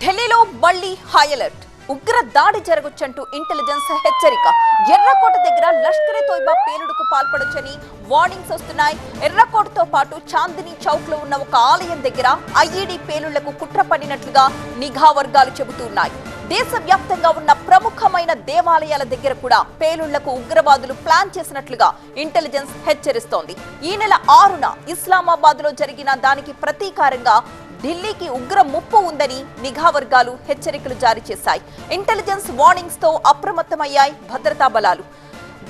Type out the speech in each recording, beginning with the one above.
ఢిల్లీలో మళ్లీ high alert. ఉగ్ర దాడి జరగొచ్చంటూ ఇంటెలిజెన్స్ హెచ్చరిక. ఎర్రకోట దగ్గర లష్కరే తోయిబా పేలుడుకు పాల్పడొచ్చని వార్నింగ్స్ వస్తున్నాయి. ఎర్రకోటతో పాటు చాందినీ చౌక్ లో ఉన్న ఒక ఆలయం దగ్గర ఐఈడీ పేలుళ్లకు కుట్ర పడినట్లుగా నిఘా వర్గాలు చెబుతున్నాయి. దేశవ్యాప్తంగా ఉన్న ప్రముఖమైన దేవాలయాల దగ్గర కూడా పేలుళ్లకు ఉగ్రవాదులు ప్లాన్ చేసినట్లుగా ఇంటెలిజెన్స్ హెచ్చరిస్తోంది. ఈ నెల 6న ఇస్లామాబాద్ లో జరిగిన దానికి ప్రతీకారంగా ఢిల్లీకి ఉగ్ర ముప్పు ఉందని నిఘా వర్గాలు హెచ్చరికలు జారీ చేశాయి. ఇంటెలిజెన్స్ వార్నింగ్స్ తో అప్రమత్తమయ్యాయి భద్రతా బలాలు.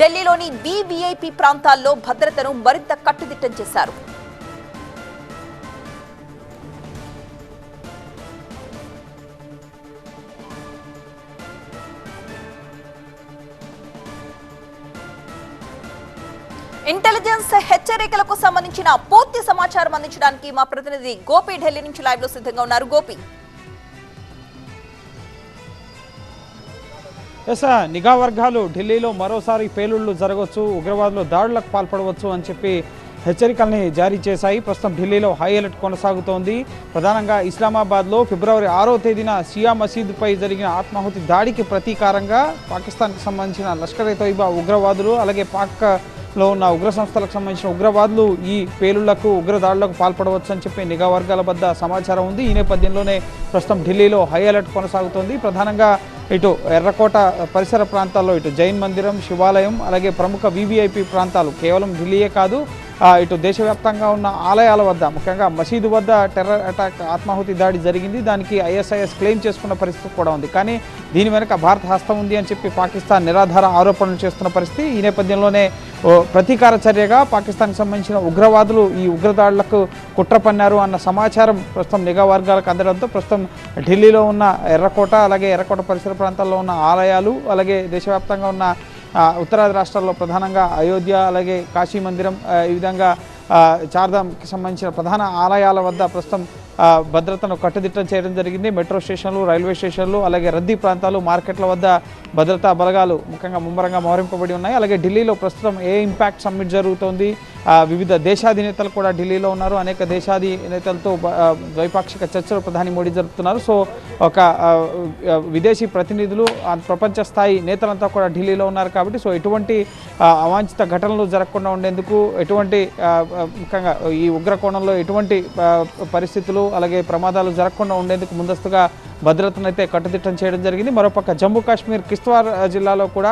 ఢిల్లీలోని వివిఐపి ప్రాంతాల్లో భద్రతను మరింత కట్టుదిట్టం చేశారు. ఇంటెలిజెన్స్ హెచ్చరికలకు సంబంధించిన పూర్తి సమాచారం అందించడానికి మా ప్రతినిధి గోపి ఢిల్లీ నుంచి లైవ్ లో సిద్ధంగా ఉన్నారు. గోపి, నిఘా వర్గాలు ఢిల్లీలో మరోసారి పేలుళ్లు జరగవచ్చు, ఉగ్రవాదులు దాడులకు పాల్పడవచ్చు అని చెప్పి హెచ్చరికల్ని జారీ చేశాయి. ప్రస్తుతం ఢిల్లీలో హై అలర్ట్ కొనసాగుతోంది. ప్రధానంగా ఇస్లామాబాద్లో ఫిబ్రవరి 6వ తేదీన షియా మసీదుపై జరిగిన ఆత్మాహుతి దాడికి ప్రతీకారంగా పాకిస్తాన్కి సంబంధించిన లష్కరే తోయిబా ఉగ్రవాదులు, అలాగే పాక్లో ఉన్న ఉగ్ర సంస్థలకు సంబంధించిన ఉగ్రవాదులు ఈ పేలుళ్లకు ఉగ్రదాడులకు పాల్పడవచ్చు అని చెప్పి నిఘా వర్గాల వద్ద సమాచారం ఉంది. ఈ నేపథ్యంలోనే ప్రస్తుతం ఢిల్లీలో హై అలర్ట్ కొనసాగుతోంది. ప్రధానంగా ఇటు ఎర్రకోట పరిసర ప్రాంతాల్లో ఇటు జైన్ మందిరం, శివాలయం, అలాగే ప్రముఖ వివిఐపి ప్రాంతాలు కేవలం ఢిల్లీయే కాదు, ఇటు దేశవ్యాప్తంగా ఉన్న ఆలయాల వద్ద, ముఖ్యంగా మసీదు వద్ద టెర్రర్ అటాక్ ఆత్మాహుతి దాడి జరిగింది. దానికి ఐఎస్ఐఎస్ క్లెయిమ్ చేసుకున్న పరిస్థితి కూడా ఉంది. కానీ దీని వెనుక భారత హస్తం ఉంది అని చెప్పి పాకిస్తాన్ నిరాధార ఆరోపణలు చేస్తున్న పరిస్థితి. ఈ నేపథ్యంలోనే ప్రతీకార చర్యగా పాకిస్తాన్కి సంబంధించిన ఉగ్రవాదులు ఈ ఉగ్రదాడులకు కుట్ర పన్నారు అన్న సమాచారం ప్రస్తుతం నిఘా వర్గాలకు అందడంతో ప్రస్తుతం ఢిల్లీలో ఉన్న ఎర్రకోట, అలాగే ఎర్రకోట పరిసర ప్రాంతాల్లో ఉన్న ఆలయాలు, అలాగే దేశవ్యాప్తంగా ఉన్న ఉత్తరాది రాష్ట్రాల్లో ప్రధానంగా అయోధ్య, అలాగే కాశీ మందిరం, ఈ విధంగా చార్ధామ్కి సంబంధించిన ప్రధాన ఆలయాల వద్ద ప్రస్తుతం భద్రతను కట్టుదిట్టం చేయడం జరిగింది. మెట్రో స్టేషన్లు, రైల్వే స్టేషన్లు, అలాగే రద్దీ ప్రాంతాలు, మార్కెట్ల వద్ద భద్రతా బలగాలు ముఖ్యంగా ముమ్మరంగా మోహరింపబడి ఉన్నాయి. అలాగే ఢిల్లీలో ప్రస్తుతం ఏ ఇంపాక్ట్ సమ్మిట్ జరుగుతోంది. వివిధ దేశాధినేతలు కూడా ఢిల్లీలో ఉన్నారు. అనేక దేశాధినేతలతో ద్వైపాక్షిక చర్చలు ప్రధాని మోడీ జరుపుతున్నారు. సో ఒక విదేశీ ప్రతినిధులు, ప్రపంచ స్థాయి నేతలంతా కూడా ఢిల్లీలో ఉన్నారు. కాబట్టి సో ఎటువంటి అవాంఛిత ఘటనలు జరగకుండా ఉండేందుకు, ఎటువంటి ముఖ్యంగా ఈ ఉగ్రకోణంలో ఎటువంటి పరిస్థితులు, అలాగే ప్రమాదాలు జరగకుండా ఉండేందుకు ముందస్తుగా భద్రతను అయితే కట్టుదిట్టం చేయడం జరిగింది. మరోపక్క జమ్మూ కాశ్మీర్ కిష్త్వార్ జిల్లాలో కూడా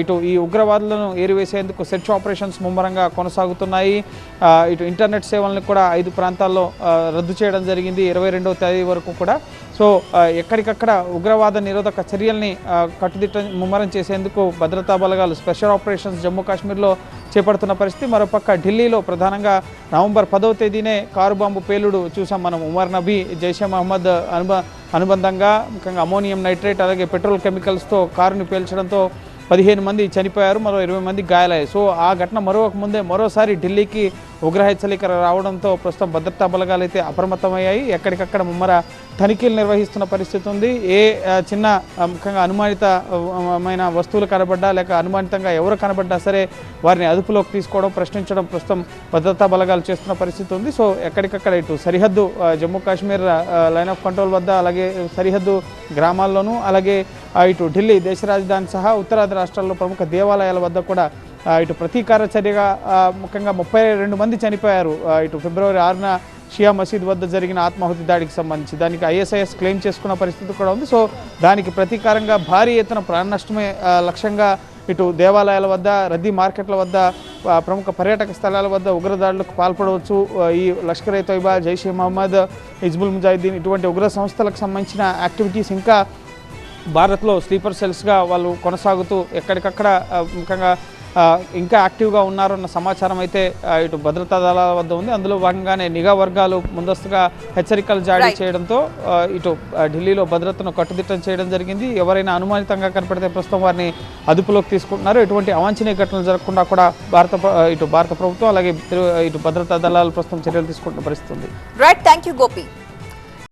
ఇటు ఈ ఉగ్రవాదులను ఏరివేసేందుకు సెర్చ్ ఆపరేషన్స్ ముమ్మరంగా కొనసాగుతున్నాయి. ఇటు ఇంటర్నెట్ సేవలను కూడా 5 ప్రాంతాల్లో రద్దు చేయడం జరిగింది 22వ తేదీ వరకు కూడా. సో ఎక్కడికక్కడ ఉగ్రవాద నిరోధక చర్యల్ని కట్టుదిట్టం ముమ్మరం చేసేందుకు భద్రతా బలగాలు స్పెషల్ ఆపరేషన్స్ జమ్మూ కాశ్మీర్లో చేపడుతున్న పరిస్థితి. మరోపక్క ఢిల్లీలో ప్రధానంగా నవంబర్ 10వ తేదీనే కారు బాంబు పేలుడు చూసాం మనం. ఉమర్ నబీ, జైషే మహమ్మద్ అనుబంధంగా ముఖ్యంగా అమోనియం నైట్రేట్, అలాగే పెట్రోల్ కెమికల్స్తో కారుని పేల్చడంతో 15 మంది చనిపోయారు, మరో 20 మంది గాయాలయ్యాయి. సో ఆ ఘటన ముందే మరోసారి ఢిల్లీకి ఉగ్ర హెచ్చరిక రావడంతో ప్రస్తుతం భద్రతా బలగాలు అయితే అప్రమత్తమయ్యాయి. ఎక్కడికక్కడ ముమ్మర తనిఖీలు నిర్వహిస్తున్న పరిస్థితి ఉంది. ఏ చిన్న ముఖ్యంగా అనుమానితమైన వస్తువులు కనబడ్డా, లేక అనుమానితంగా ఎవరు కనబడ్డా సరే వారిని అదుపులోకి తీసుకోవడం, ప్రశ్నించడం ప్రస్తుతం భద్రతా బలగాలు చేస్తున్న పరిస్థితి ఉంది. సో ఎక్కడికక్కడ ఇటు సరిహద్దు Jammu Kashmir line of control వద్ద, అలాగే సరిహద్దు గ్రామాల్లోనూ, అలాగే ఇటు ఢిల్లీ దేశ రాజధాని సహా ఉత్తరాది రాష్ట్రాల్లో ప్రముఖ దేవాలయాల వద్ద కూడా ఇటు ప్రతీకార చర్యగా ముఖ్యంగా 32 మంది చనిపోయారు ఇటు ఫిబ్రవరి 6న షియా మసీద్ వద్ద జరిగిన ఆత్మాహుతి దాడికి సంబంధించి. దానికి ఐఎస్ఐఎస్ క్లెయిమ్ చేసుకున్న పరిస్థితి కూడా ఉంది. సో దానికి ప్రతీకారంగా భారీ ఎత్తున ప్రాణ నష్టమే లక్ష్యంగా ఇటు దేవాలయాల వద్ద, రద్దీ మార్కెట్ల వద్ద, ప్రముఖ పర్యాటక స్థలాల వద్ద ఉగ్రదాడులకు పాల్పడవచ్చు ఈ లష్కరే తోయిబా, జైషే మహమ్మద్, హిజ్బుల్ ముజాహిద్దీన్ ఇటువంటి ఉగ్ర సంస్థలకు సంబంధించిన యాక్టివిటీస్ ఇంకా భారత్లో స్లీపర్ సెల్స్గా వాళ్ళు కొనసాగుతూ ఎక్కడికక్కడ ముఖ్యంగా ఇంకా యాక్టివ్గా ఉన్నారన్న సమాచారం అయితే ఇటు భద్రతా దళాల వద్ద ఉంది. అందులో భాగంగానే నిఘా వర్గాలు ముందస్తుగా హెచ్చరికలు జారీ చేయడంతో ఇటు ఢిల్లీలో భద్రతను కట్టుదిట్టం చేయడం జరిగింది. ఎవరైనా అనుమానితంగా కనపడితే ప్రస్తుతం వారిని అదుపులోకి తీసుకుంటున్నారు. ఎటువంటి అవాంఛనీయ ఘటనలు జరగకుండా కూడా భారత ప్రభుత్వం, అలాగే ఇటు భద్రతా దళాలు ప్రస్తుతం చర్యలు తీసుకుంటున్న పరిస్థితి ఉంది. Right, thank you Gopi.